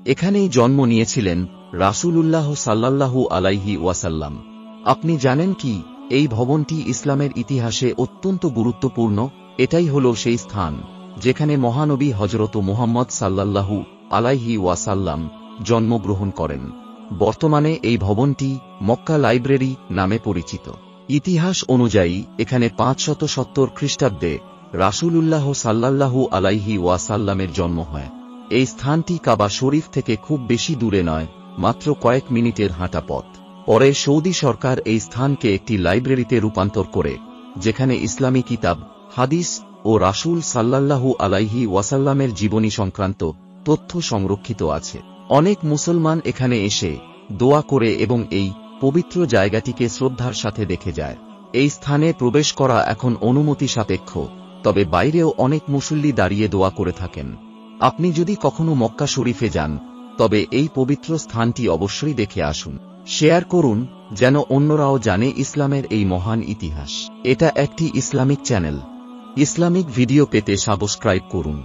এখানেই জন্ম নিয়েছিলেন রাসূলুল্লাহ সাল্লাল্লাহু আলাইহি ওয়াসাল্লাম। আপনি জানেন কি, এই ভবনটি ইসলামের ইতিহাসে অত্যন্ত গুরুত্বপূর্ণ। এটাই হল সেই স্থান যেখানে মহানবী হযরত মুহাম্মদ সাল্লাল্লাহু আলাইহি ওয়াসাল্লাম জন্মগ্রহণ করেন। বর্তমানে এই ভবনটি মক্কা লাইব্রেরি নামে পরিচিত। ইতিহাস অনুযায়ী এখানে 570 খ্রিস্টাব্দে রাসূলুল্লাহ সাল্লাল্লাহু আলাইহি ওয়াসাল্লামের জন্ম হয়। এই স্থানটি কাবা শরীফ থেকে খুব বেশি দূরে নয়, মাত্র কয়েক মিনিটের হাঁটা পথ। পরে সৌদি সরকার এই স্থানকে একটি লাইব্রেরিতে রূপান্তর করে, যেখানে ইসলামী কিতাব, হাদিস ও রাসূল সাল্লাল্লাহু আলাইহি ওয়াসাল্লামের জীবনী সংক্রান্ত তথ্য সংরক্ষিত আছে। অনেক মুসলমান এখানে এসে দোয়া করে এবং এই পবিত্র জায়গাটিকে শ্রদ্ধার সাথে দেখে যায়। এই স্থানে প্রবেশ করা এখন অনুমতি সাপেক্ষ, তবে বাইরেও অনেক মুসল্লি দাঁড়িয়ে দোয়া করে থাকেন। আপনি যদি কখনো মক্কা শরীফে যান, তবে এই পবিত্র স্থানটি অবশ্যই দেখে আসুন। শেয়ার করুন যেন অন্যরাও জানে ইসলামের এই মহান ইতিহাস। এটা একটি ইসলামিক চ্যানেল। ইসলামিক ভিডিও পেতে সাবস্ক্রাইব করুন।